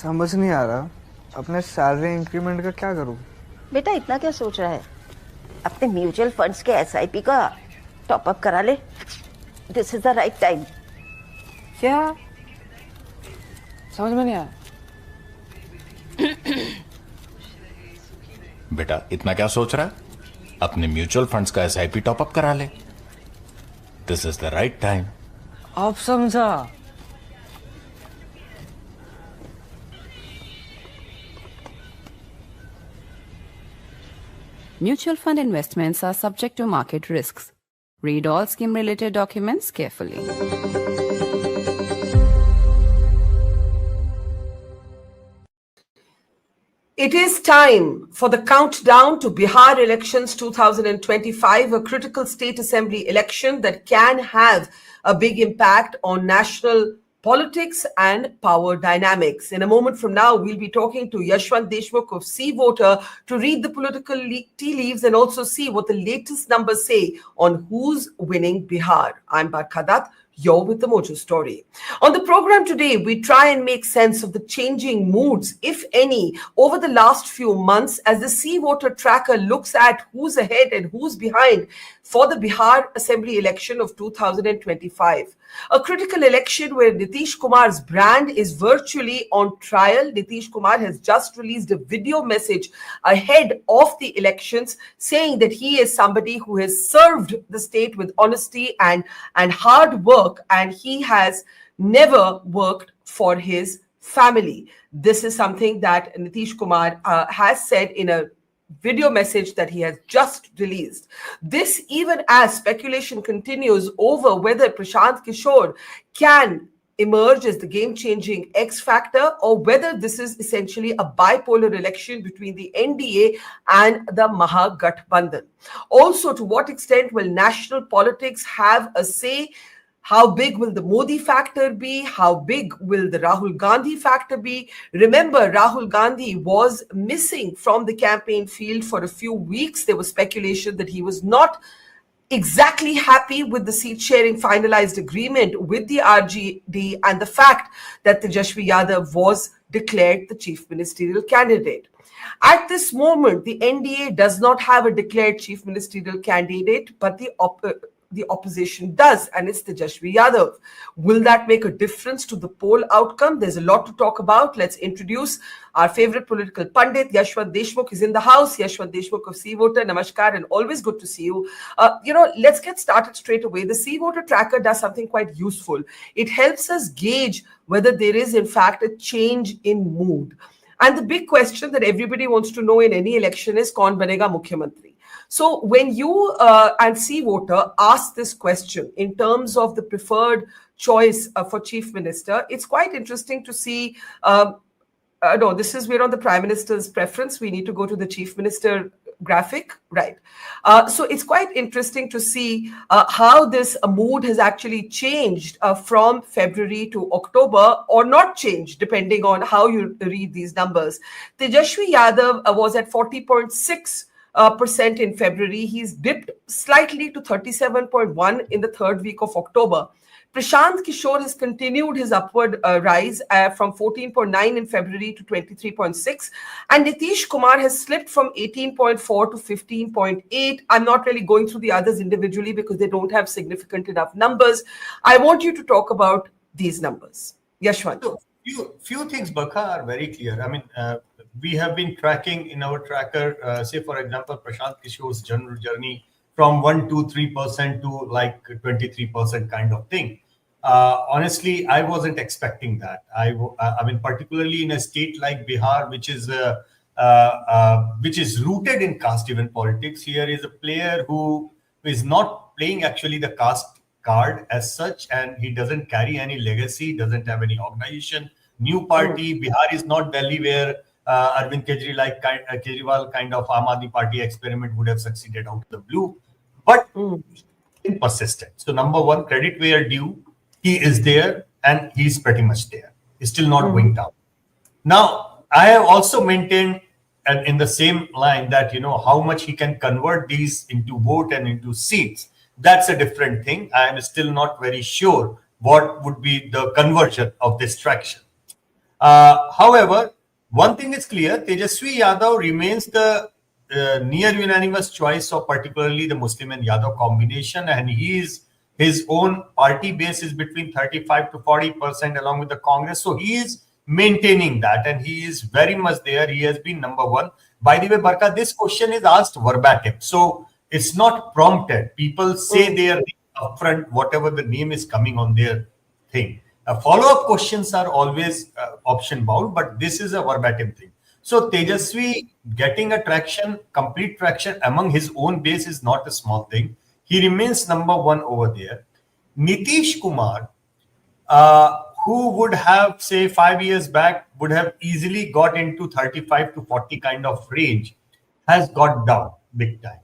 समझ नहीं आ रहा अपने सैलरी इंक्रीमेंट का क्या करूं। बेटा इतना क्या सोच रहा है? अपने म्यूचुअल फंड्स के एसआईपी का टॉप अप करा ले। This is the right time. क्या समझ में नहीं आया? बेटा इतना क्या सोच रहा है? अपने म्यूचुअल फंड्स का एसआईपी टॉप अप करा ले। This is the right time. अब समझा। Mutual fund investments are subject to market risks. Read all scheme-related documents carefully. It is time for the countdown to Bihar elections 2025, a critical state assembly election that can have a big impact on national politics and power dynamics. In a moment from now, we'll be talking to Yashwant Deshmukh of C Voter to read the political tea leaves and also see what the latest numbers say on who's winning Bihar. I'm Barkha. You're with the Mojo Story. On the program today, we try and make sense of the changing moods, if any, over the last few months as the C Voter tracker looks at who's ahead and who's behind for the Bihar Assembly election of 2025. A critical election where Nitish Kumar's brand is virtually on trial. Nitish Kumar has just released a video message ahead of the elections saying that he is somebody who has served the state with honesty and hard work, and he has never worked for his family. This is something that Nitish Kumar has said in a video message that he has just released. This even as speculation continues over whether Prashant Kishor can emerge as the game-changing X factor or whether this is essentially a bipolar election between the NDA and the Mahagathbandhan. Also, to what extent will national politics have a say? How big will the Modi factor be? How big will the Rahul Gandhi factor be? Remember, Rahul Gandhi was missing from the campaign field for a few weeks. There was speculation that he was not exactly happy with the seat-sharing finalized agreement with the RJD and the fact that Tejashwi Yadav was declared the chief ministerial candidate. At this moment, the NDA does not have a declared chief ministerial candidate, but the opposition does, and it's Tejashwi Yadav. Will that make a difference to the poll outcome? There's a lot to talk about. Let's introduce our favorite political pundit. Yashwant Deshmukh is in the house. Yashwant Deshmukh of C Voter. Namaskar, and always good to see you. Let's get started straight away. The C Voter tracker does something quite useful. It helps us gauge whether there is, in fact, a change in mood. And the big question that everybody wants to know in any election is, kaun banega Mukhyamantri? So when you and C Voter ask this question in terms of the preferred choice for chief minister, it's quite interesting to see. We're on the prime minister's preference. We need to go to the chief minister graphic, right? So it's quite interesting to see how this mood has actually changed from February to October, or not changed, depending on how you read these numbers. Tejashwi Yadav was at 40.6% in February. He's dipped slightly to 37.1 in the third week of October. Prashant Kishor has continued his upward rise from 14.9 in February to 23.6. And Nitish Kumar has slipped from 18.4 to 15.8. I'm not really going through the others individually because they don't have significant enough numbers. I want you to talk about these numbers. Yashwant. So, few things, Barkha, are very clear. I mean, we have been tracking in our tracker, say, for example, Prashant Kishor's journey from 1 to 3% to like 23% kind of thing. Honestly, I wasn't expecting that. I mean, particularly in a state like Bihar, which is rooted in caste-driven politics. Here is a player who is not playing actually the caste card as such, and he doesn't carry any legacy, doesn't have any organization, new party. Bihar is not Delhi where Arvind Kejriwal kind of Aam Aadmi Party experiment would have succeeded out of the blue, but persistent. So number one, credit where due. He is there and he's pretty much there. He's still not going down. Now, I have also maintained in the same line that, how much he can convert these into vote and into seats. That's a different thing. I am still not very sure what would be the conversion of this traction. However, one thing is clear: Tejaswi Yadav remains the near unanimous choice of particularly the Muslim and Yadav combination, and his own party base is between 35 to 40% along with the Congress. So he is maintaining that, and he is very much there. He has been number one. By the way, Barkha, this question is asked verbatim, so it's not prompted. People say they are upfront, whatever the name is coming on their thing. Follow-up questions are always option bound, but this is a verbatim thing. So Tejaswi getting a traction, complete traction among his own base is not a small thing. He remains number one over there. Nitish Kumar, who would have, say, 5 years back, would have easily got into 35 to 40 kind of range, has got down big time.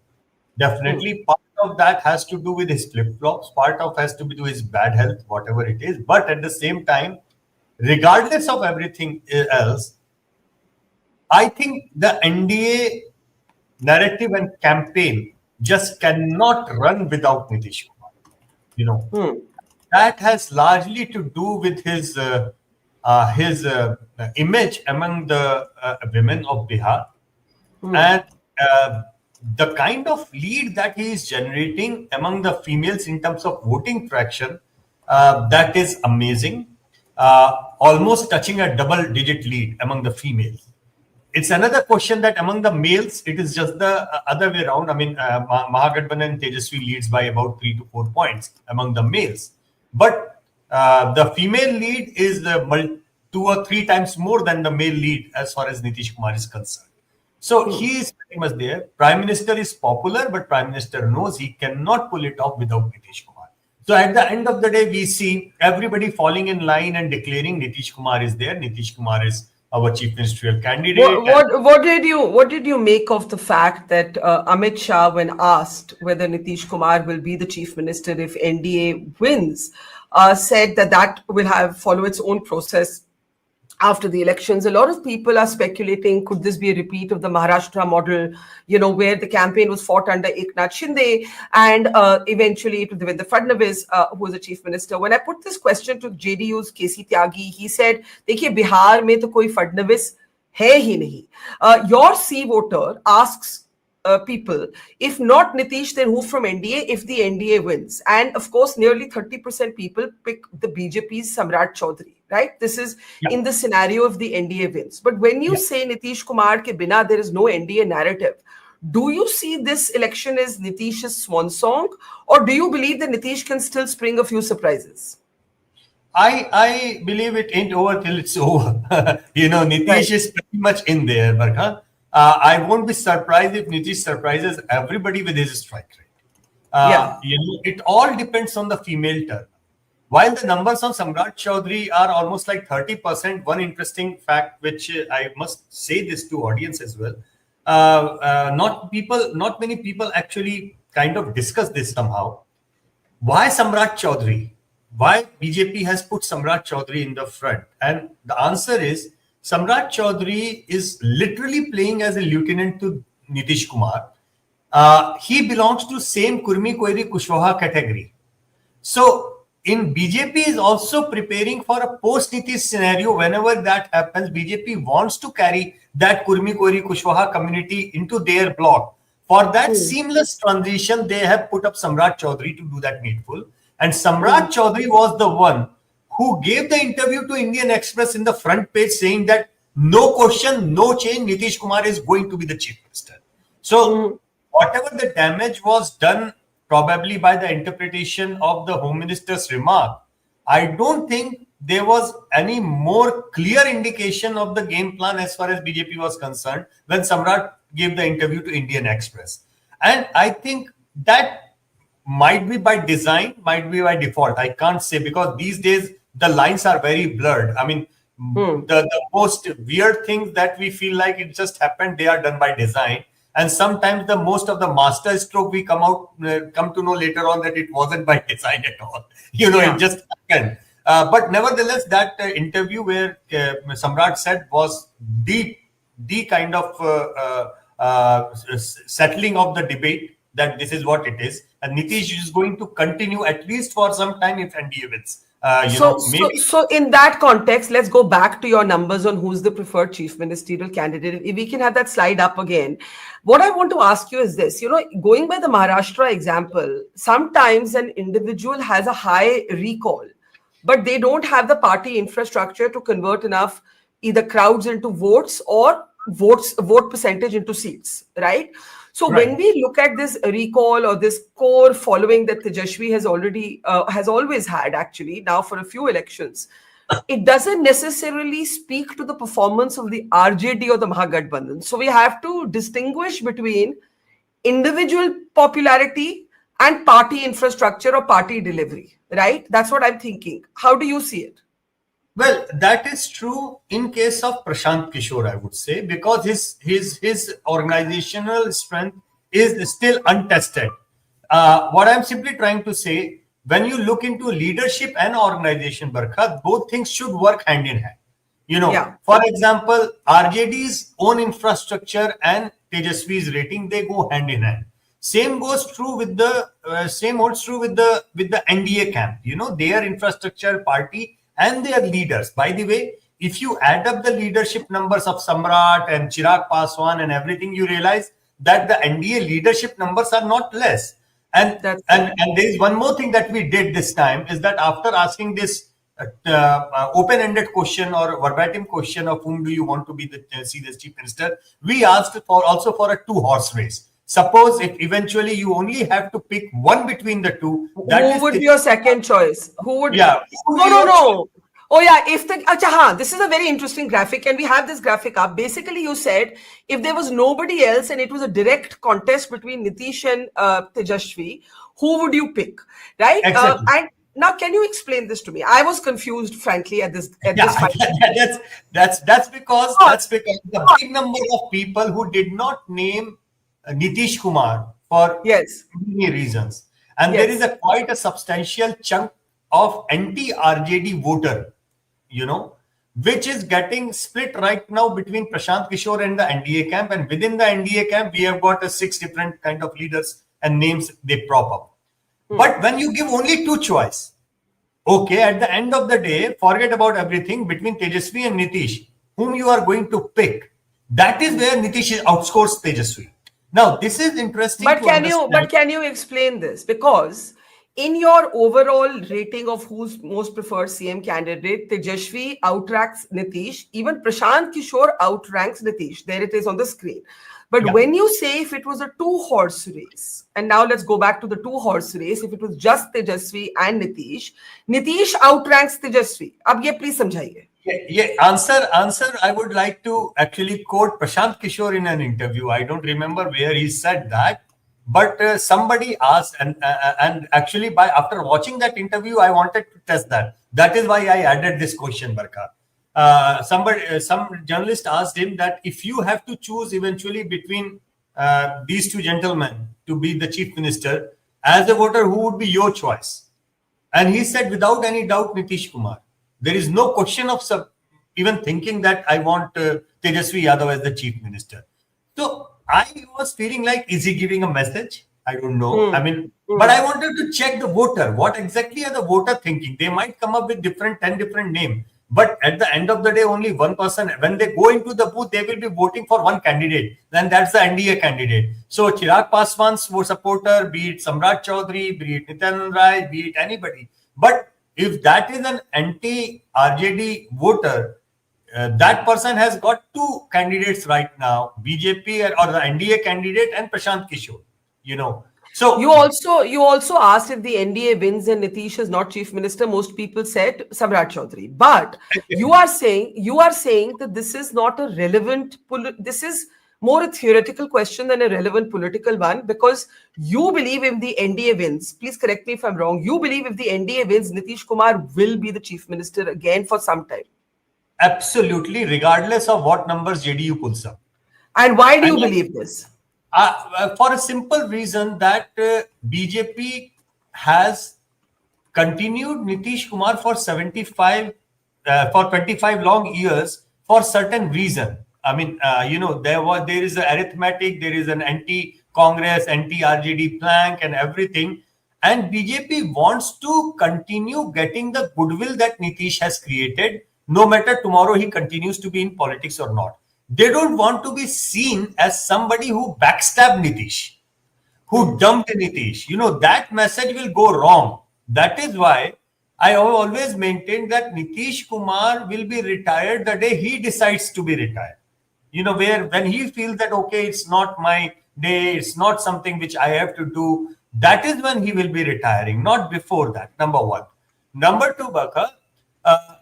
Definitely part of that has to do with his flip-flops, part of has to do with his bad health, whatever it is. But at the same time, regardless of everything else, I think the NDA narrative and campaign just cannot run without Nitish Kumar. That has largely to do with his image among the women of Bihar, and the kind of lead that he is generating among the females in terms of voting fraction, that is amazing. Almost touching a double-digit lead among the females. It's another question that among the males, it is just the other way around. I mean, Mahagathbandhan Tejaswi leads by about 3 to 4 points among the males. But the female lead is 2 or 3 times more than the male lead as far as Nitish Kumar is concerned. So he is pretty much there. Prime Minister is popular, but Prime Minister knows he cannot pull it off without Nitish Kumar. So at the end of the day, we see everybody falling in line and declaring Nitish Kumar is there. Nitish Kumar is our chief ministerial candidate. What did you make of the fact that Amit Shah, when asked whether Nitish Kumar will be the chief minister if NDA wins, said that will follow its own process after the elections? A lot of people are speculating, could this be a repeat of the Maharashtra model, where the campaign was fought under Eknath Shinde and eventually it was Devendra Fadnavis who was the chief minister. When I put this question to JDU's KC Tyagi, he said, "Dekhiye, Bihar mein to koi Fadnavis hai hi nahi." Your C voter asks people, if not Nitish, then who from NDA if the NDA wins? And of course, nearly 30% people pick the BJP's Samrat Chaudhary, right? This is in the scenario if the NDA wins. But when you say Nitish Kumar ke bina, there is no NDA narrative. Do you see this election as Nitish's swan song, or do you believe that Nitish can still spring a few surprises? I believe it ain't over till it's over. Nitish is pretty much in there, Barkha. I won't be surprised if Nitish surprises everybody with his strike rate. It all depends on the female turn. While the numbers on Samrat Chaudhary are almost like 30%, one interesting fact, which I must say this to audience as well, not many people actually kind of discuss this somehow. Why Samrat Chaudhary? Why BJP has put Samrat Chaudhary in the front? And the answer is, Samrat Chaudhary is literally playing as a lieutenant to Nitish Kumar. He belongs to same Kurmi Koiri Kushwaha category. So in BJP is also preparing for a post-Nitish scenario. Whenever that happens, BJP wants to carry that Kurmi Koiri Kushwaha community into their bloc. For that seamless transition, they have put up Samrat Chaudhary to do that needful. And Samrat Chaudhary was the one who gave the interview to Indian Express in the front page saying that no question, no change, Nitish Kumar is going to be the chief minister. So whatever the damage was done probably by the interpretation of the Home Minister's remark, I don't think there was any more clear indication of the game plan as far as BJP was concerned when Samrat gave the interview to Indian Express. And I think that might be by design, might be by default. I can't say, because these days the lines are very blurred. I mean, the most weird things that we feel like it just happened, they are done by design. And sometimes the most of the master stroke we come to know later on that it wasn't by design at all. It just happened. But nevertheless, that interview where Samrat said was the kind of settling of the debate, that this is what it is. And Nitish is going to continue at least for some time if NDA wins. Maybe. So in that context, let's go back to your numbers on who's the preferred chief ministerial candidate. If we can have that slide up again. What I want to ask you is this, going by the Maharashtra example, sometimes an individual has a high recall, but they don't have the party infrastructure to convert enough either crowds into votes or vote percentage into seats, right? So when we look at this recall or this core following that Tejashwi has always had actually now for a few elections, it doesn't necessarily speak to the performance of the RJD or the Mahagathbandhan. So we have to distinguish between individual popularity and party infrastructure or party delivery, right? That's what I'm thinking. How do you see it? Well, that is true in case of Prashant Kishor, I would say, because his organizational strength is still untested. What I'm simply trying to say, when you look into leadership and organization, Barkha, both things should work hand in hand. For example, RJD's own infrastructure and Tejaswi's rating, they go hand in hand. Same goes true with the NDA camp. Their infrastructure, party, and their leaders. By the way, if you add up the leadership numbers of Samrat and Chirag Paswan and everything, you realize that the NDA leadership numbers are not less. And there is one more thing that we did this time is that after asking this open-ended question or verbatim question of whom do you want to be the chief minister, we asked also for a 2-horse race. Suppose if eventually you only have to pick one between the two, who would be your second choice? Who would? Yeah. No. Oh yeah. This is a very interesting graphic, and we have this graphic up. Basically, you said if there was nobody else and it was a direct contest between Nitish and Tejashwi, who would you pick? Right? Exactly. And now, can you explain this to me? I was confused, frankly, at this. That's because the big number of people who did not name Nitish Kumar for many reasons, and there is quite a substantial chunk of anti-RJD voter, which is getting split right now between Prashant Kishor and the NDA camp, and within the NDA camp we have got 6 different kind of leaders and names they prop up. But when you give only 2 choice, okay, at the end of the day, forget about everything between Tejaswi and Nitish, whom you are going to pick. That is where Nitish outscores Tejaswi. Now, this is interesting. But can you explain this? Because in your overall rating of who's most preferred CM candidate, Tejashwi outranks Nitish. Even Prashant Kishor outranks Nitish. There it is on the screen. But when you say if it was a 2-horse race, and now let's go back to the 2-horse race, if it was just Tejaswi and Nitish outranks Tejaswi. Ab ye please samjhaiye. Answer. I would like to actually quote Prashant Kishor in an interview. I don't remember where he said that, but somebody asked, and actually after watching that interview, I wanted to test that. That is why I added this question, Barkha. Some journalist asked him that if you have to choose eventually between these 2 gentlemen to be the chief minister, as a voter, who would be your choice? And he said, without any doubt, Nitish Kumar. There is no question of even thinking that I want Tejaswi Yadav as the chief minister. So I was feeling like, is he giving a message? I don't know. But I wanted to check the voter. What exactly are the voter thinking? They might come up with 10 different names. But at the end of the day, only one person, when they go into the booth, they will be voting for one candidate. Then that's the NDA candidate. So Chirag Paswan's supporter, be it Samrat Chaudhary, be it Nityanand Rai, be it anybody. But if that is an anti-RJD voter, that person has got 2 candidates right now, BJP or the NDA candidate and Prashant Kishor, So you also asked if the NDA wins and Nitish is not chief minister. Most people said Samrat Chaudhary. But you are saying that this is not a relevant, this is more a theoretical question than a relevant political one, because you believe if the NDA wins, please correct me if I'm wrong, you believe if the NDA wins, Nitish Kumar will be the chief minister again for some time. Absolutely, regardless of what numbers JDU pulls up. And why do you believe this? For a simple reason that BJP has continued Nitish Kumar for 25 long years for certain reason. There is an arithmetic, there is an anti-Congress, anti-RJD plank and everything. and BJP wants to continue getting the goodwill that Nitish has created, no matter tomorrow he continues to be in politics or not. They don't want to be seen as somebody who backstabbed Nitish, who dumped Nitish. That message will go wrong. That is why I have always maintained that Nitish Kumar will be retired the day he decides to be retired. When he feels that, okay, it's not my day, it's not something which I have to do, that is when he will be retiring, not before that, number one. Number two, Barkha,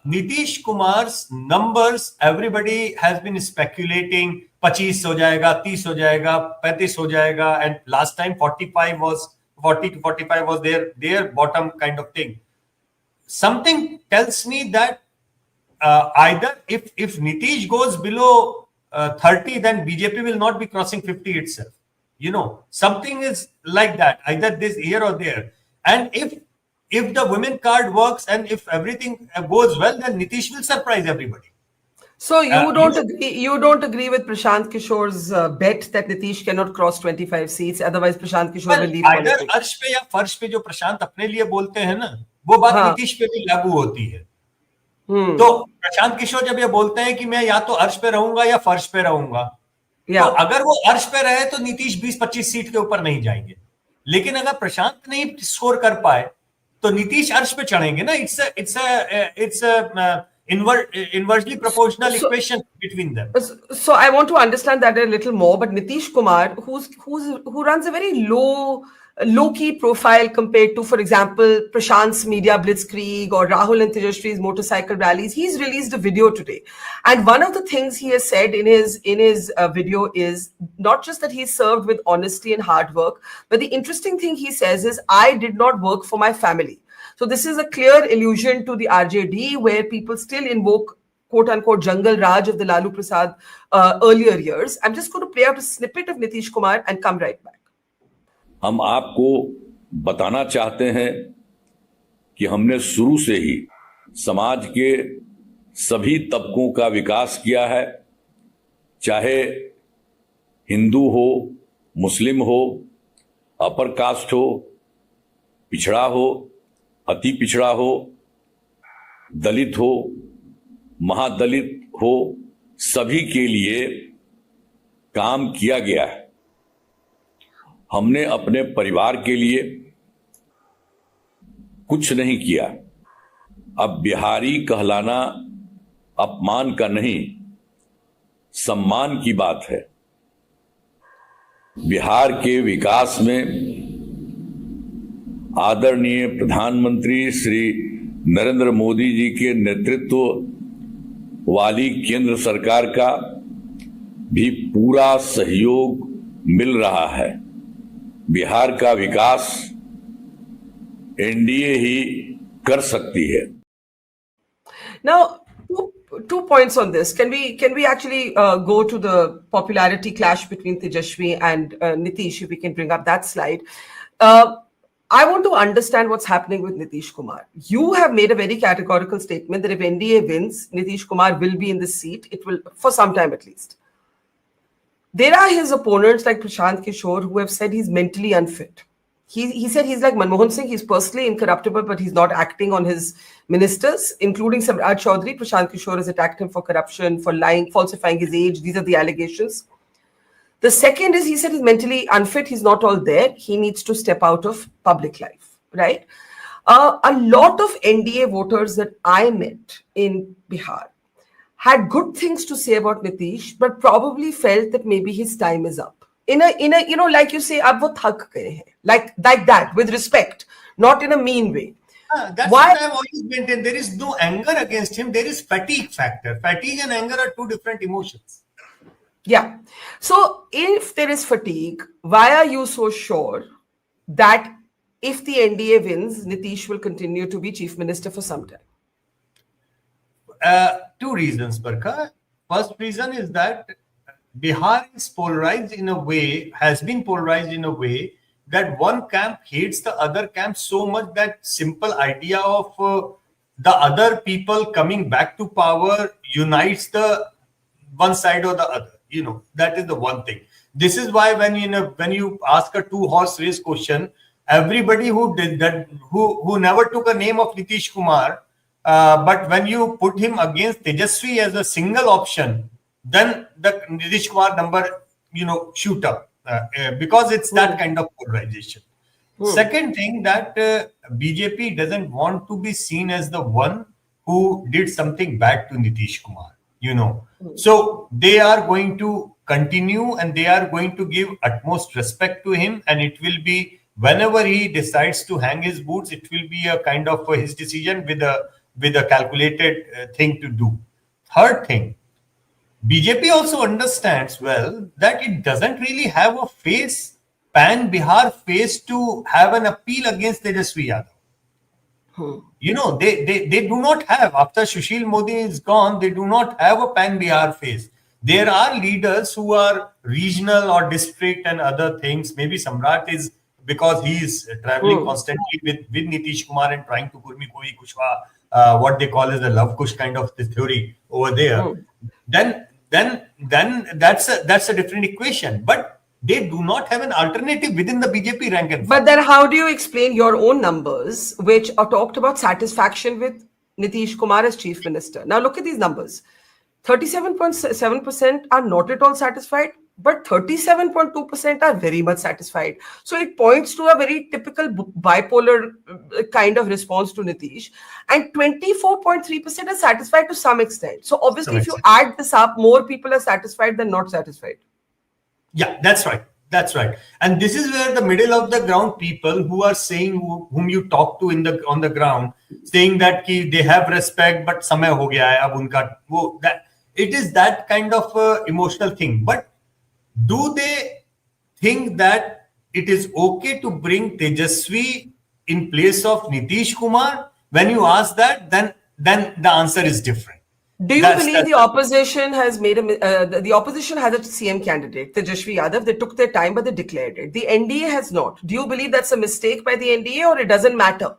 Nitish Kumar's numbers, everybody has been speculating, 25 ho jayega, 30 ho jayega, 35 ho jayega, and last time 40 to 45 was their bottom kind of thing. Something tells me that either if Nitish goes below 30, then BJP will not be crossing 50 itself. Something is like that, either this year or there. And if the women card works and if everything goes well, then Nitish will surprise everybody. So you don't agree with Prashant Kishor's bet that Nitish cannot cross 25 seats, otherwise Prashant Kishor will leave either politics. अर्श पे या फर्श पे जो प्रशांत अपने लिए बोलते हैं ना, वो बात नीतीश पे भी लागू होती है. तो प्रशांत किशोर जब ये बोलते हैं कि मैं या तो अर्श पे रहूंगा या फर्श पे रहूंगा, तो अगर वो अर्श पे रहे तो नीतीश 20-25 सीट के ऊपर नहीं जाएंगे. लेकिन अगर प्रशांत नहीं स्कोर कर पाए तो नीतीश अर्श पे चढ़ेंगे ना. It's inversely proportional equation between them. So I want to understand that a little more. But Nitish Kumar, who runs a very low-key profile compared to, for example, Prashant's media blitzkrieg or Rahul and Tejashwi's motorcycle rallies, he's released a video today, and one of the things he has said in his video is not just that he served with honesty and hard work, but the interesting thing he says is, I did not work for my family. So this is a clear allusion to the RJD, where people still invoke quote-unquote jungle Raj of the Lalu Prasad earlier years. I'm just going to play out a snippet of Nitish Kumar and come right back. हम आपको बताना चाहते हैं कि हमने शुरू से ही समाज के सभी तबकों का विकास किया है, चाहे हिंदू हो, मुस्लिम हो, अपर कास्ट हो, पिछड़ा हो, अति पिछड़ा हो, दलित हो, महादलित हो, सभी के लिए काम किया गया है. हमने अपने परिवार के लिए कुछ नहीं किया. अब बिहारी कहलाना अपमान का नहीं, सम्मान की बात है. बिहार के विकास में आदरणीय प्रधानमंत्री श्री नरेंद्र मोदी जी के नेतृत्व वाली केंद्र सरकार का भी पूरा सहयोग मिल रहा है. बिहार का विकास एनडीए ही कर सकती है. Now, two points on this. Can we actually go to the popularity clash between Tejashwi and Nitish? If we can bring up that slide. I want to understand what's happening with Nitish Kumar. You have made a very categorical statement that if NDA wins, Nitish Kumar will be in the seat. It will, for some time at least. There are his opponents like Prashant Kishor who have said he's mentally unfit. He said he's like Manmohan Singh. He's personally incorruptible, but he's not acting on his ministers, including Samrat Chaudhary. Prashant Kishor has attacked him for corruption, for lying, falsifying his age. These are the allegations. The second is he said he's mentally unfit. He's not all there. He needs to step out of public life, right? A lot of NDA voters that I met in Bihar had good things to say about Nitish, but probably felt that maybe his time is up. In a you know, like you say, ab wo thak gaye hain. Like that, with respect, not in a mean way. That's what I've always maintained. There is no anger against him. There is fatigue factor. Fatigue and anger are two different emotions. Yeah. So if there is fatigue, why are you so sure that if the NDA wins, Nitish will continue to be chief minister for some time? Two reasons, Barkha. First reason is that Bihar is polarized in a way, has been polarized in a way that one camp hates the other camp so much that simple idea of the other people coming back to power unites the one side or the other. You know, that is the one thing. This is why when you ask a two-horse race question everybody who did that, who never took a name of Nitish Kumar, but when you put him against Tejasvi as a single option, then the Nitish Kumar number, shoot up because it's that kind of polarization. Second thing, that BJP doesn't want to be seen as the one who did something bad to Nitish Kumar, So they are going to continue and they are going to give utmost respect to him, and it will be whenever he decides to hang his boots, it will be a kind of his decision with a calculated thing to do. Third thing, BJP also understands well that it doesn't really have a face, pan Bihar face, to have an appeal against Tejasvi Yadav. They do not have, after Sushil Modi is gone, they do not have a pan Bihar face. There are leaders who are regional or district and other things. Maybe Samrat is, because he is traveling constantly with Nitish Kumar and trying to kurmi koi kushwa, what they call as the love kush kind of this theory over there. Then that's a different equation. But they do not have an alternative within the BJP rank and file. But then how do you explain your own numbers, which are talked about satisfaction with Nitish Kumar as Chief Minister? Now look at these numbers. 37.7% are not at all satisfied, but 37.2% are very much satisfied. So it points to a very typical bipolar kind of response to Nitish. And 24.3% are satisfied to some extent. So obviously, if you add this up, more people are satisfied than not satisfied. Yeah, that's right. That's right. And this is where the middle of the ground people who are saying, whom you talk to on the ground, saying that they have respect, but samay ho gaya hai, ab unka, that it is that kind of emotional thing. But do they think that it is okay to bring Tejasvi in place of Nitish Kumar? When you ask that, then the answer is different. Do you believe the opposition has made the opposition has a CM candidate, Tejasvi Yadav? They took their time, but they declared it. The NDA has not. Do you believe that's a mistake by the NDA, or it doesn't matter?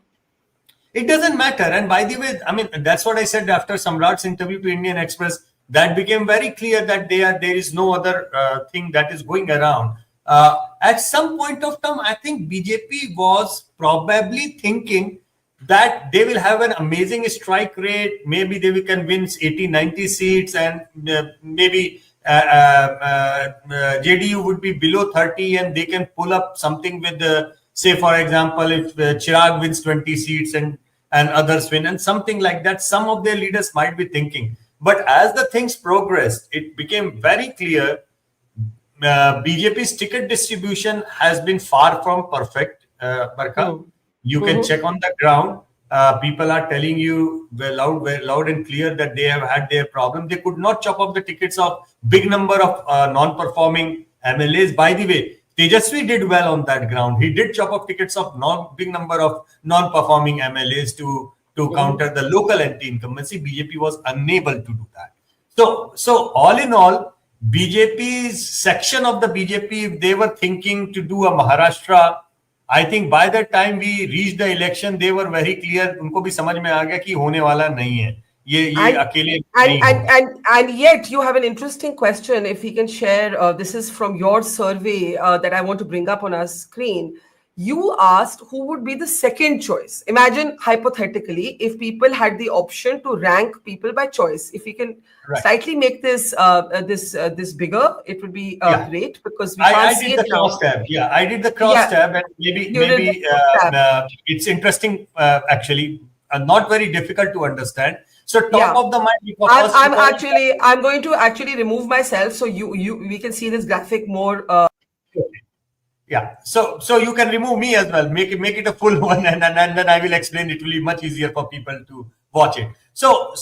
It doesn't matter. And by the way, I mean, that's what I said after Samrat's interview to Indian Express. That became very clear that there is no other thing that is going around. At some point of time, I think BJP was probably thinking that they will have an amazing strike rate. Maybe they can win 80, 90 seats, and maybe JDU would be below 30, and they can pull up something with, say, for example, if Chirag wins 20 seats and others win, and something like that. Some of their leaders might be thinking. But as the things progressed, it became very clear BJP's ticket distribution has been far from perfect, Barkha. You can check on the ground. People are telling you very loud and clear that they have had their problem. They could not chop up the tickets of big number of non-performing MLAs. By the way, Tejasvi did well on that ground. He did chop up tickets of big number of non-performing MLAs to counter the local anti-incumbency. BJP was unable to do that. So all in all, BJP's section of the BJP, if they were thinking to do a Maharashtra, I think by the time we reached the election, they were very clear. उनको भी समझ में आ गया कि होने वाला नहीं है. ये अकेले and yet you have an interesting question. If we can share, this is from your survey that I want to bring up on our screen. You asked who would be the second choice. Imagine hypothetically if people had the option to rank people by choice. If we can slightly make this this bigger, it would be great, because we can't see it now. Yeah, I did the cross tab, and maybe it's interesting actually, not very difficult to understand. So top of the mind. I'm going to actually remove myself so we can see this graphic more. Yeah, so you can remove me as well. Make it a full one, and then I will explain. It will be much easier for people to watch it. So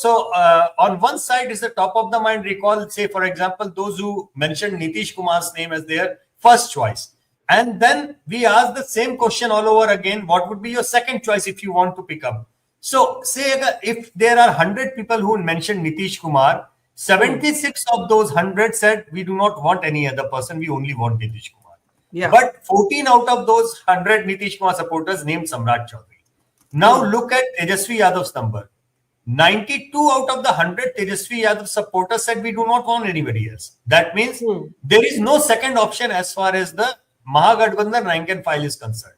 on one side is the top of the mind recall. Say, for example, those who mentioned Nitish Kumar's name as their first choice, and then we ask the same question all over again. What would be your second choice if you want to pick up? So say if there are 100 people who mentioned Nitish Kumar, 76 of those 100 said we do not want any other person. We only want Nitish Kumar. Yeah. But 14 out of those 100 Nitish Kumar supporters named Samrat Chaudhary. Now look at Tejasvi Yadav's number. 92 out of the 100 Tejasvi Yadav supporters said we do not want anybody else. That means there is no second option as far as the Mahagathbandhan rank and file is concerned.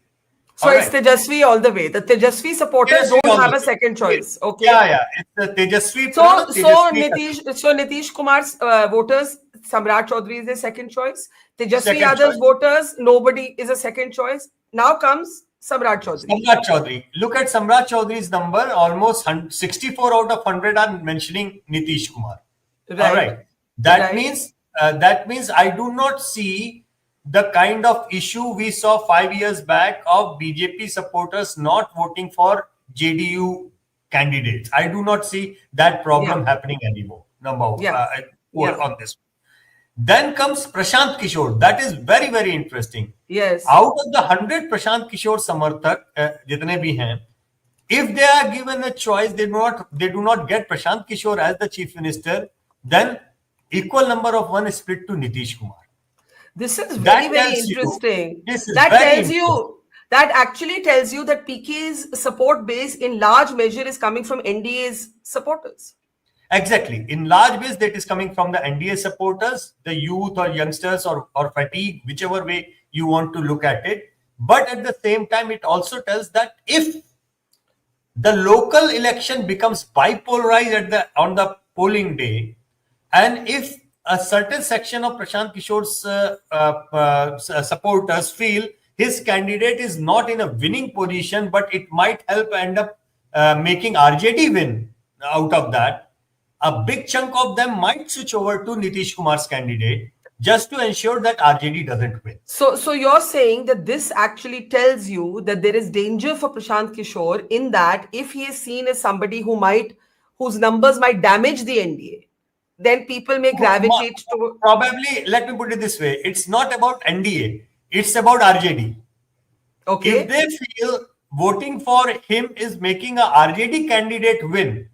So All it's right. Tejasvi all the way. The Tejasvi supporters Tejasvi don't all have the a way. second choice. Okay. Yeah. It's the Tejasvi. So Tejasvi Nitish Kumar's voters, Samrat Chaudhary is a second choice. Tejasvi second Yadav's choice. voters, nobody is a second choice. Now comes Samrat Chaudhary. Samrat Chaudhary. Look at Samrat Chaudhary's number. Almost 64 out of 100 are mentioning Nitish Kumar. Right. All right. That Right. means I do not see the kind of issue we saw 5 years back of BJP supporters not voting for JDU candidates. I do not see that problem happening anymore. Number one, on this. Then comes Prashant Kishor. That is very, very interesting. Yes. Out of the 100 Prashant Kishor samarthak, jitne bhi hain, if they are given a choice, they do not get Prashant Kishor as the chief minister, then equal number of one is split to Nitish Kumar. This is very, very interesting. That actually tells you that PK's support base in large measure is coming from NDA's supporters. Exactly. In large base, that is coming from the NDA supporters, the youth or youngsters or fatigue, whichever way you want to look at it. But at the same time, it also tells that if the local election becomes bipolarized on the polling day, and if a certain section of Prashant Kishor's supporters feel his candidate is not in a winning position, but it might help end up making RJD win out of that, a big chunk of them might switch over to Nitish Kumar's candidate just to ensure that RJD doesn't win. So you're saying that this actually tells you that there is danger for Prashant Kishor in that if he is seen as somebody whose numbers might damage the NDA, then people may gravitate to... Probably, let me put it this way. It's not about NDA. It's about RJD. Okay. If they feel voting for him is making a RJD candidate win,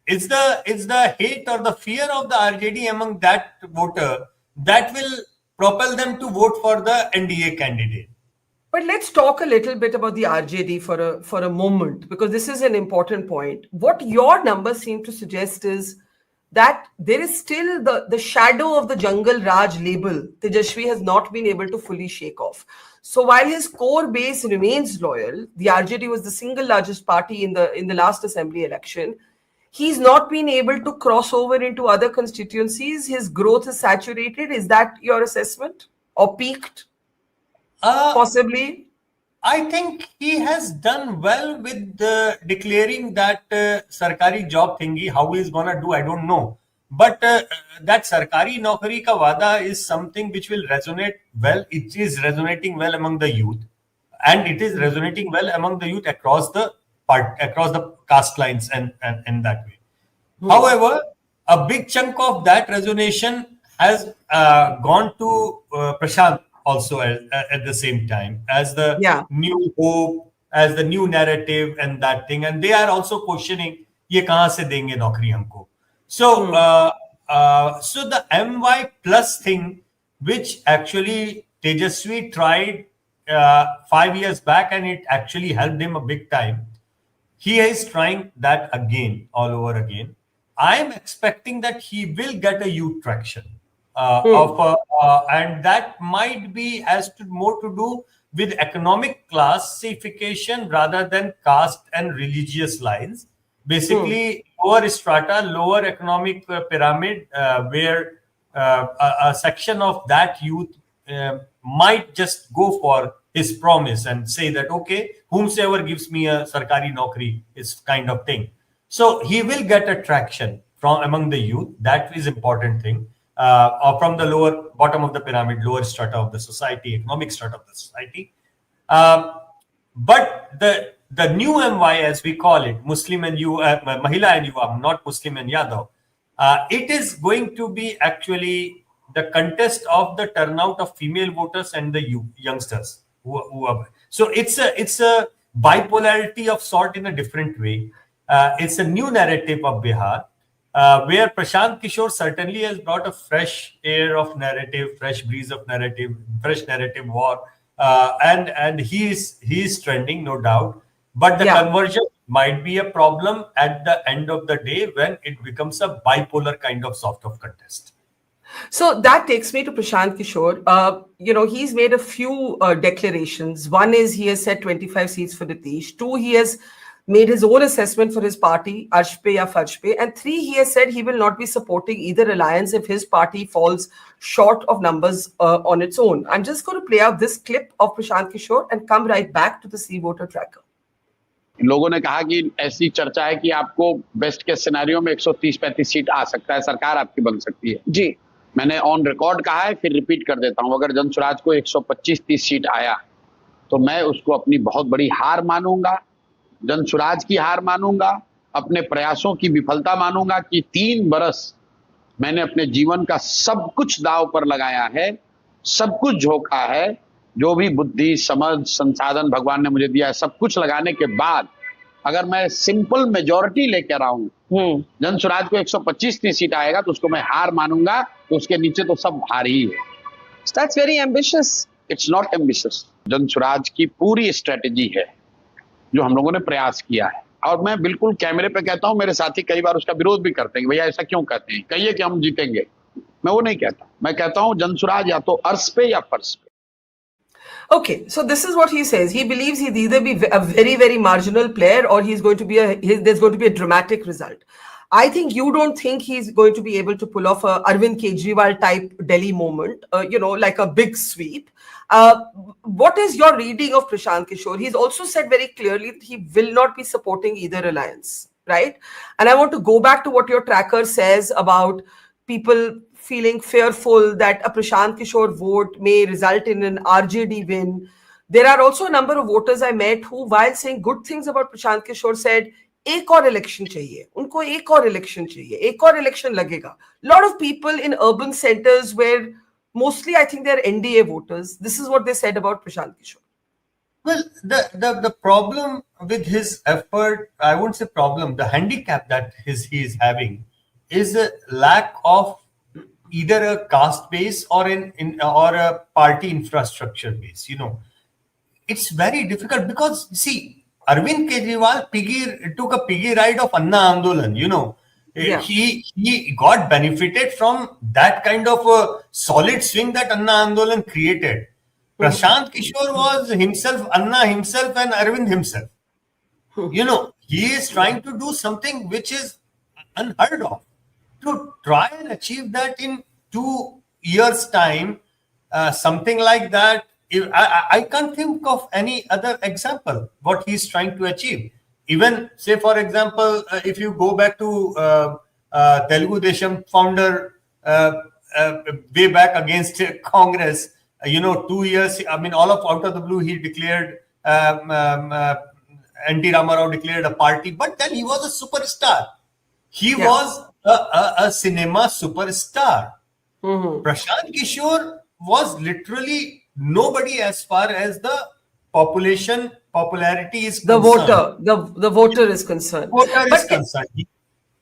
it's the hate or the fear of the RJD among that voter that will propel them to vote for the NDA candidate. But let's talk a little bit about the RJD for a moment, because this is an important point. What your numbers seem to suggest is that there is still the shadow of the Jungle Raj label Tejasvi has not been able to fully shake off. So while his core base remains loyal, the RJD was the single largest party in the last assembly election. He's not been able to cross over into other constituencies. His growth is saturated. Is that your assessment? Or peaked? Possibly? I think he has done well with declaring that sarkari job thingy. How he's gonna do, I don't know. But that sarkari naukari ka wada is something which will resonate well. It is resonating well among the youth, and it is resonating well among the youth across the caste lines and that way. However, a big chunk of that resonation has gone to Prashant also at the same time as the new hope, as the new narrative and that thing. And they are also questioning, ye kahan se denge naukri humko? So, so the MY plus thing, which actually Tejasvi tried 5 years back, and it actually helped him a big time. He is trying that again, all over again. I am expecting that he will get a youth traction, and that might be more to do with economic classification rather than caste and religious lines. Basically, lower strata, lower economic pyramid, where a section of that youth might just go for his promise and say that, okay, whomsoever gives me a sarkari naukri is kind of thing. So he will get a traction from among the youth. That is important thing. Or from the bottom of the pyramid, lower strata of the society, economic strata of the society. But the new MY, as we call it, Muslim and Mahila and Yuva, not Muslim and Yadav, it is going to be actually the contest of the turnout of female voters and the youngsters. So it's a bipolarity of sort in a different way. It's a new narrative of Bihar, where Prashant Kishor certainly has brought a fresh air of narrative, fresh breeze of narrative, fresh narrative war, and he is trending, no doubt. But the conversion might be a problem at the end of the day when it becomes a bipolar kind of sort of contest. So that takes me to Prashant Kishor. He's made a few declarations. One is he has said 25 seats for Nitish. Two, he has made his own assessment for his party, Arshpe ya Farshpe. And three, he has said he will not be supporting either alliance if his party falls short of numbers on its own. I'm just going to play out this clip of Prashant Kishor and come right back to the C voter tracker. लोगों ने कहा कि ऐसी चर्चा है कि आपको best के सिनेरियो में 130-35 सीट आ सकता है, सरकार आपकी बन सकती है। जी, मैंने ऑन रिकॉर्ड कहा है, फिर रिपीट कर देता हूं, अगर जनसुराज को 125-30 सीट आया तो मैं उसको अपनी बहुत बड़ी हार मानूंगा, जनसुराज की हार मानूंगा, अपने प्रयासों की विफलता मानूंगा कि 3 बरस मैंने अपने जीवन का सब कुछ दांव पर लगाया है, सब कुछ झोंका है, जो भी बुद्धि, समझ, संसाधन भगवान ने मुझे दिया है, सब कुछ लगाने के बाद अगर मैं सिंपल मेजॉरिटी लेकर आऊं, जनसुराज को 125-30 सीट आएगा तो उसको मैं हार मानूंगा, तो उसके नीचे तो सब हार ही है। That's very ambitious. It's not ambitious. Jan Suraaj की पूरी स्ट्रेटेजी है जो हम लोगों ने प्रयास किया है, और मैं बिल्कुल कैमरे पे कहता हूं, मेरे साथी कई बार उसका विरोध भी करते हैं, भैया ऐसा क्यों कहते हैं, कहिए कि हम जीतेंगे। मैं वो नहीं कहता, मैं कहता हूं जनसुराज या तो अर्श पे या फर्श पे। Okay, so this is what he says. He believes he'd either be a very, very marginal player or there's going to be a dramatic result. I think you don't think he's going to be able to pull off a Arvind Kejriwal type Delhi moment, like a big sweep. What is your reading of Prashant Kishor? He's also said very clearly that he will not be supporting either alliance, right? And I want to go back to what your tracker says about people feeling fearful that a Prashant Kishor vote may result in an RJD win. There are also a number of voters I met who, while saying good things about Prashant Kishor, said, एक और election चाहिए, उनको एक और election चाहिए, एक और election लगेगा. A lot of people in urban centers where mostly I think they're NDA voters. This is what they said about Prashant Kishor. Well, the problem with his effort, I won't say problem, the handicap that he is having is a lack of either a caste base or or a party infrastructure base. It's very difficult because see, Arvind Kejriwal took a piggy ride of Anna Andolan. Yeah. He got benefited from that kind of a solid swing that Anna Andolan created. Prashant Kishor was himself, Anna himself, and Arvind himself. He is trying to do something which is unheard of. To try and achieve that in 2 years' time, something like that, I can't think of any other example what he's trying to achieve. Even, say, for example, if you go back to Telugu Desam founder way back against Congress, 2 years, all out of the blue, he declared, N.T. Ramarao declared a party, but then he was a superstar. He was a cinema superstar. Prashant Kishor was literally nobody as far as the popularity is concerned. The voter is concerned.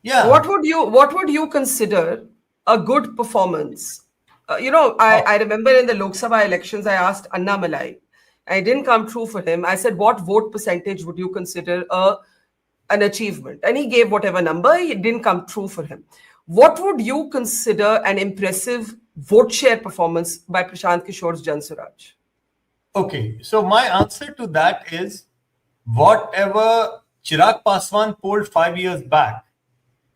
Yeah. What would you consider a good performance? I remember in the Lok Sabha elections, I asked Anna Malai. I didn't come true for him. I said, what vote percentage would you consider an achievement? And he gave whatever number. It didn't come true for him. What would you consider an impressive vote share performance by Prashant Kishor's Jansuraj? Okay, so my answer to that is whatever Chirag Paswan polled 5 years back,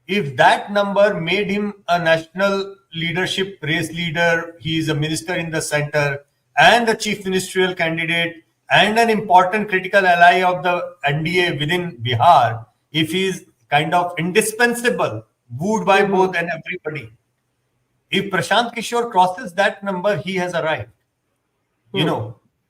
if that number made him a national leadership race leader, he is a minister in the center and a chief ministerial candidate and an important critical ally of the NDA within Bihar, if he is kind of indispensable, wooed by both and everybody. If Prashant Kishor crosses that number, he has arrived.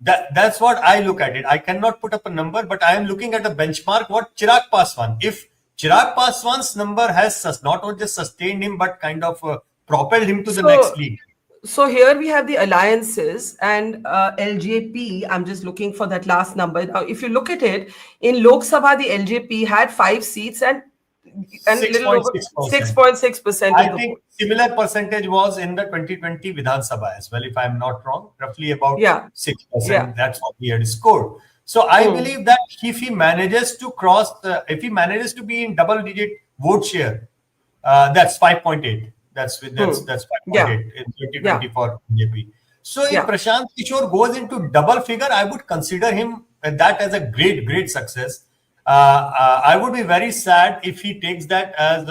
That's what I look at it. I cannot put up a number, but I am looking at a benchmark. What Chirag Paswan? If Chirag Paswan's number has not just sustained him, but kind of propelled him to the next league. So here we have the alliances and LJP. I'm just looking for that last number. Now, if you look at it, in Lok Sabha, the LJP had 5 seats and 6.6%. I think similar percentage was in the 2020 Vidhan Sabha as well, if I'm not wrong, roughly about 6%. Yeah. That's what he had scored. So I believe that if he manages to if he manages to be in double-digit vote share, that's 5.8. That's 5.8 Yeah. in 2020 for BJP. So if Yeah. Prashant Kishor goes into double figure, I would consider him that as a great success. I would be very sad if he takes that as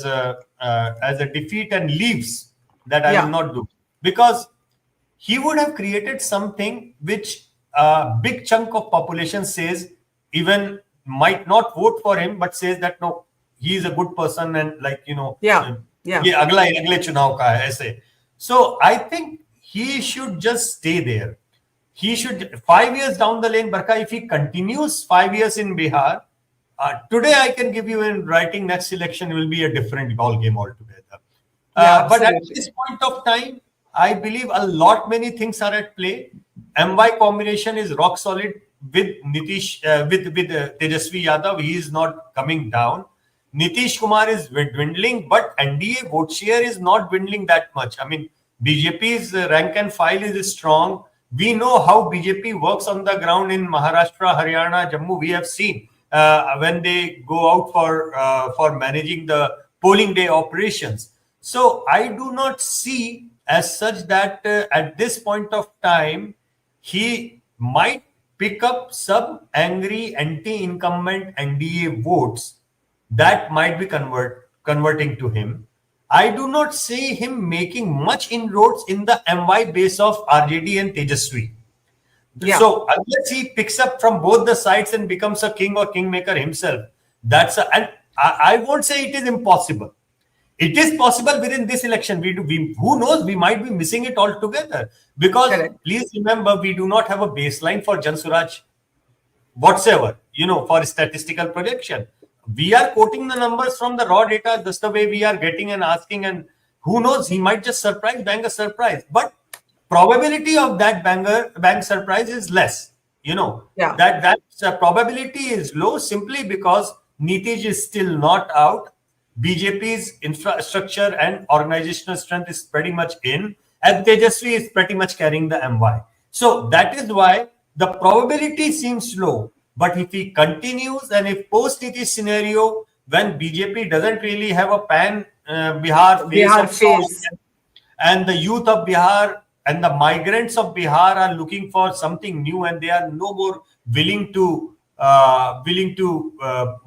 a defeat and leaves. That I Yeah. will not do, because he would have created something which a big chunk of population says, even might not vote for him, but says that no, he is a good person, and Yeah. ये अगले चुनाव का है ऐसे. So I think he should just stay there. He should 5 years down the lane, Barkha, if he continues 5 years in Bihar, today I can give you in writing next election will be a different ball game altogether. But at this point of time, I believe many things are at play. MY combination is rock solid with Nitish, with Tejasvi Yadav. He is not coming down. Nitish Kumar is dwindling, but NDA vote share is not dwindling that much. I mean, BJP's rank and file is strong. We know how BJP works on the ground in Maharashtra, Haryana, Jammu. We have seen when they go out for managing the polling day operations. So I do not see as such that at this point of time, he might pick up some angry anti-incumbent NDA votes that might be converting to him. I do not see him making much inroads in the MY base of RJD and Tejasvi. Yeah. So unless he picks up from both the sides and becomes a king or kingmaker himself, and I won't say it is impossible. It is possible within this election. Who knows? We might be missing it altogether, because please remember, we do not have a baseline for Jan Suraj whatsoever. For statistical projection, we are quoting the numbers from the raw data. That's the way we are getting and asking, and who knows? He might just bang a surprise. But probability of that bang surprise is less. That probability is low simply because Nitish is still not out. BJP's infrastructure and organizational strength is pretty much in, and Tejasvi is pretty much carrying the MY. So that is why the probability seems low. But if he continues, and if post-Nitish scenario, when BJP doesn't really have a pan Bihar face, and the youth of Bihar and the migrants of Bihar are looking for something new, and they are no more willing to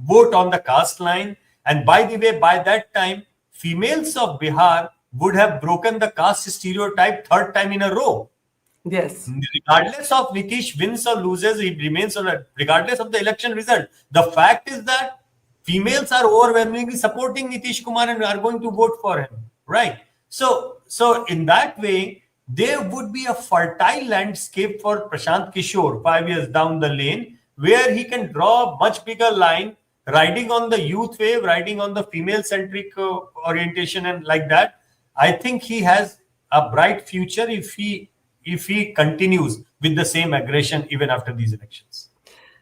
vote on the caste line. And by the way, by that time, females of Bihar would have broken the caste stereotype third time in a row. Yes. Regardless of Nitish wins or loses, he remains regardless of the election result. The fact is that females are overwhelmingly supporting Nitish Kumar and are going to vote for him. Right. So in that way, there would be a fertile landscape for Prashant Kishor 5 years down the lane, where he can draw a much bigger line, riding on the youth wave, riding on the female-centric orientation, and like that. I think he has a bright future if he continues with the same aggression even after these elections.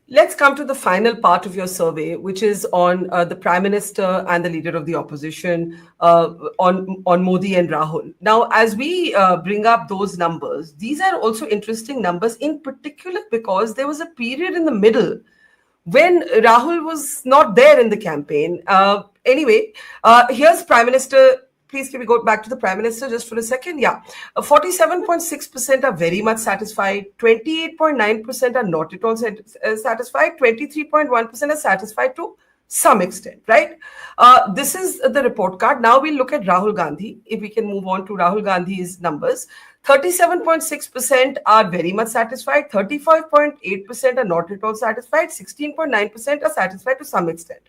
Let's come to the final part of your survey, which is on the Prime Minister and the Leader of the Opposition, on Modi and Rahul. Now, as we bring up those numbers, these are also interesting numbers, in particular because there was a period in the middle when Rahul was not there in the campaign. Anyway, here's Prime Minister. Please, can we go back to the Prime Minister just for a second? Yeah. 47.6% are very much satisfied. 28.9% are not at all satisfied. 23.1% are satisfied to some extent, right? This is the report card. Now we'll look at Rahul Gandhi. If we can move on to Rahul Gandhi's numbers. 37.6% are very much satisfied. 35.8% are not at all satisfied. 16.9% are satisfied to some extent.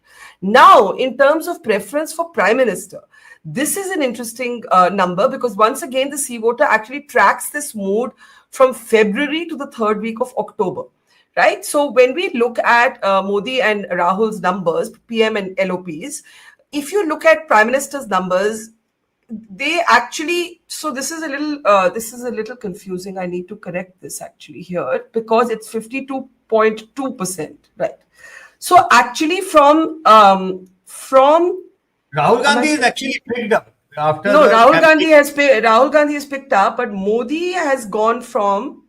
Now, in terms of preference for Prime Minister, this is an interesting number, because once again, the C voter actually tracks this mood from February to the third week of October, right? So when we look at Modi and Rahul's numbers, PM and LOPs, if you look at Prime Minister's numbers, they actually, so this is a little confusing. I need to correct this actually here, because it's 52.2%, right? So actually from Rahul Gandhi is actually picked up after. No, Rahul Gandhi has picked up, but Modi has gone from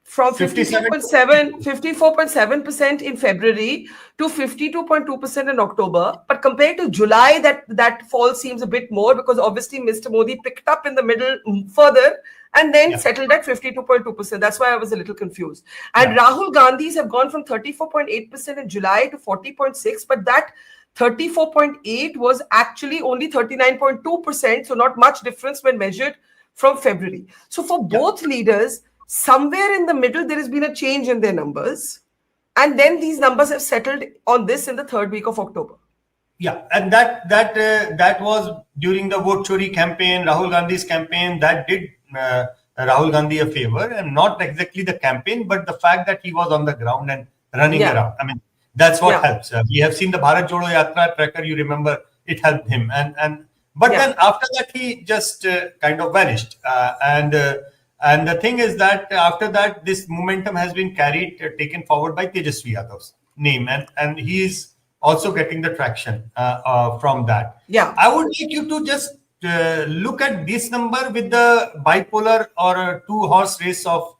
from 57 54.7% in February to 52.2% in October. But compared to July, that fall seems a bit more because obviously Mr. Modi picked up in the middle further and then settled at 52.2%. That's why I was a little confused. And Rahul Gandhi's have gone from 34.8% in July to 40.6%, but that 34.8 was actually only 39.2%, so not much difference when measured from February. So for both leaders, somewhere in the middle, there has been a change in their numbers. And then these numbers have settled on this in the third week of October. Yeah, and that was during the vote chori campaign, Rahul Gandhi's campaign. That did Rahul Gandhi a favor, and not exactly the campaign, but the fact that he was on the ground and running around. I mean, that's what helps. We have seen the Bharat Jodo Yatra tracker. You remember it helped him, but then after that he just kind of vanished. And the thing is that after that, this momentum has been taken forward by Tejasvi Yadav's name, and he is also getting the traction from that. Yeah, I would like you to just look at this number with the bipolar or a two-horse race of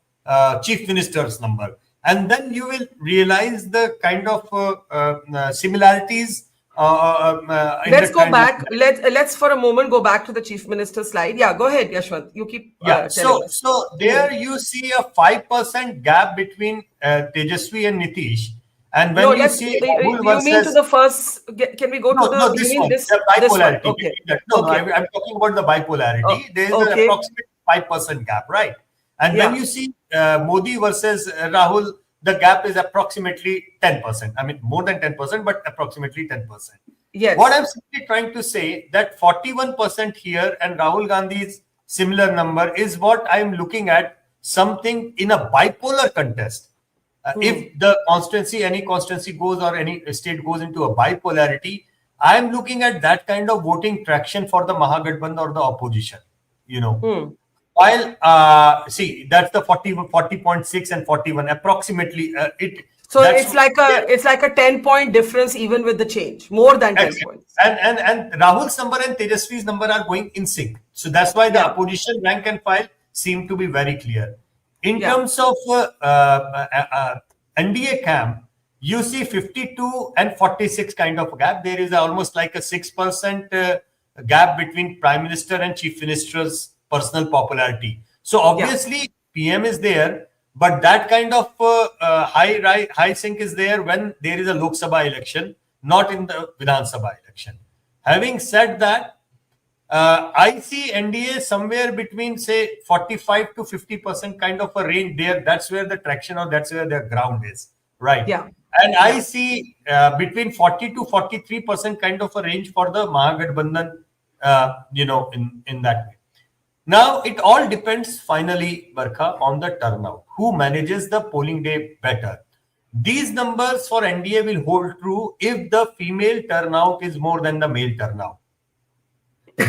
Chief Minister's number, and then you will realize the kind of similarities. Let's go back. Let's for a moment go back to the Chief Minister slide. Yeah, go ahead, Yashwant. You keep telling us. So there you see a 5% gap between Tejasvi and Nitish. And when you see Rahul versus, you mean to the first? Can we go to the? This you one, mean this? the bipolarity. Okay. I'm talking about the bipolarity. There is an approximate 5% gap, right? And when you see Modi versus Rahul, the gap is approximately 10%. I mean, more than 10%, but approximately 10%. Yes. What I'm simply trying to say that 41% here and Rahul Gandhi's similar number is what I'm looking at, something in a bipolar contest. If the any constituency goes or any state goes into a bipolarity, I am looking at that kind of voting traction for the Mahagathbandhan or the opposition, you know. While, see, that's the 40.6 and 41 approximately. So it's like a 10-point difference even with the change, more than 10 points. And Rahul's number and Tejasvi's number are going in sync. So that's why the opposition rank and file seem to be very clear. In terms of NDA camp, you see 52 and 46 kind of gap. There is almost like a 6% gap between Prime Minister and Chief Minister's personal popularity. So obviously PM is there, but that kind of high sync is there when there is a Lok Sabha election, not in the Vidhan Sabha election. Having said that, I see NDA somewhere between, say, 45 to 50% kind of a range there. That's where the traction or that's where their ground is, right? Yeah. And I see between 40 to 43% kind of a range for the Mahagathbandhan, in that way. Now, it all depends finally, Barkha, on the turnout. Who manages the polling day better? These numbers for NDA will hold true if the female turnout is more than the male turnout.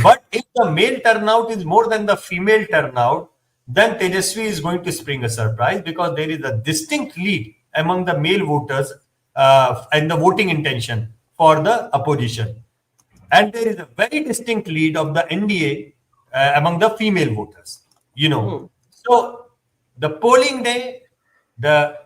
But if the male turnout is more than the female turnout, then Tejasvi is going to spring a surprise because there is a distinct lead among the male voters and the voting intention for the opposition. And there is a very distinct lead of the NDA among the female voters, So the polling day, the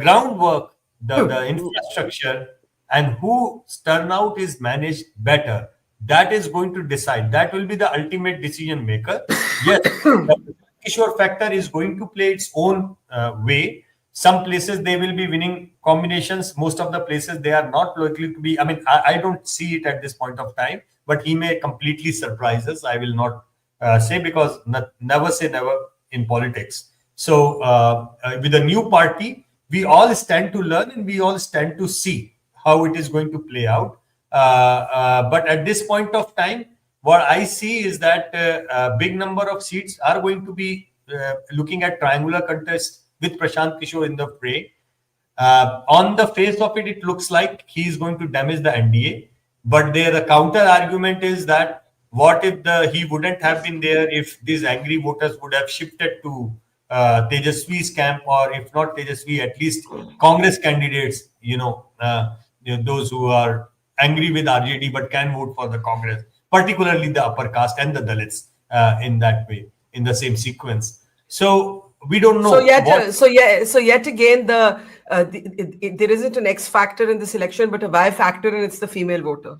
groundwork, the infrastructure, and whose turnout is managed better, that is going to decide. That will be the ultimate decision maker. Yes, the Kishor factor is going to play its own way. Some places they will be winning combinations. Most of the places they are not likely to be. I mean, I don't see it at this point of time, but he may completely surprise us. I will not say, because never say never in politics. So with a new party, we all stand to learn and we all stand to see how it is going to play out. But at this point of time, what I see is that a big number of seats are going to be looking at triangular contest with Prashant Kishor in the fray. On the face of it, it looks like he is going to damage the NDA. But the counter argument is that what if he wouldn't have been there if these angry voters would have shifted to Tejasvi's camp, or if not Tejasvi, at least Congress candidates, those who are angry with RJD but can vote for the Congress, particularly the upper caste and the Dalits in that way, in the same sequence. So we don't know. So yet again, there isn't an X factor in this election, but a Y factor, and it's the female voter.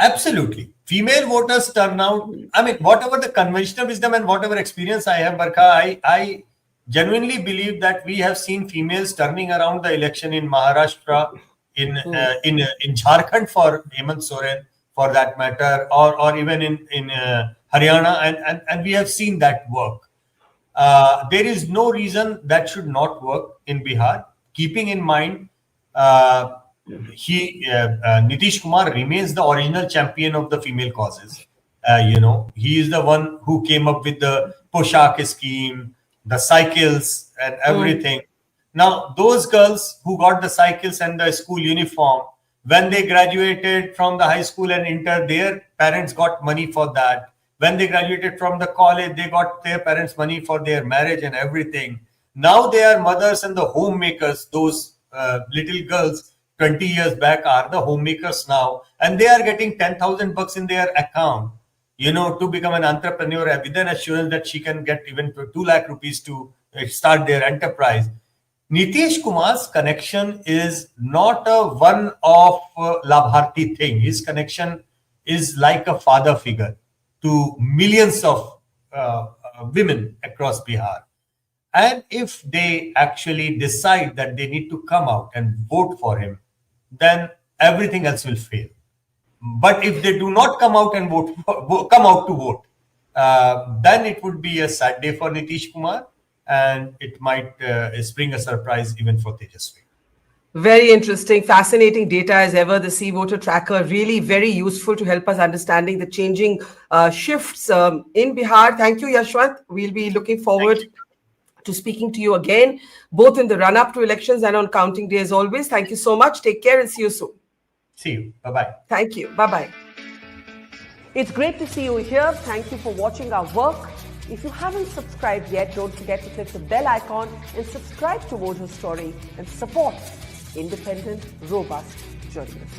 Absolutely. Female voters turnout. I mean, whatever the conventional wisdom and whatever experience I have, Barkha, I genuinely believe that we have seen females turning around the election in Maharashtra, in Jharkhand for Hemant Soren, for that matter, or even in Haryana, and we have seen that work. There is no reason that should not work in Bihar, keeping in mind Nitish Kumar remains the original champion of the female causes. He is the one who came up with the Poshak scheme, the cycles and everything. Now, those girls who got the cycles and the school uniform, when they graduated from the high school and entered, their parents got money for that. When they graduated from the college, they got their parents money for their marriage and everything. Now they are mothers and the homemakers. Those little girls 20 years back are the homemakers now, and they are getting 10,000 bucks in their account, to become an entrepreneur with an assurance that she can get even 2 lakh rupees to start their enterprise. Nitish Kumar's connection is not a one-off Labharti thing. His connection is like a father figure to millions of women across Bihar. And if they actually decide that they need to come out and vote for him, then everything else will fail. But if they do not come out and come out to vote, then it would be a sad day for Nitish Kumar, and it might spring a surprise even for Tejasvi. Very interesting, fascinating data as ever. The C Voter Tracker, really very useful to help us understanding the changing shifts in Bihar. Thank you, Yashwant. We'll be looking forward to speaking to you again, both in the run-up to elections and on counting day as always. Thank you so much. Take care and see you soon. See you. Bye-bye. Thank you. Bye-bye. It's great to see you here. Thank you for watching our work. If you haven't subscribed yet, don't forget to click the bell icon and subscribe to Voter Story and support independent, robust journalism.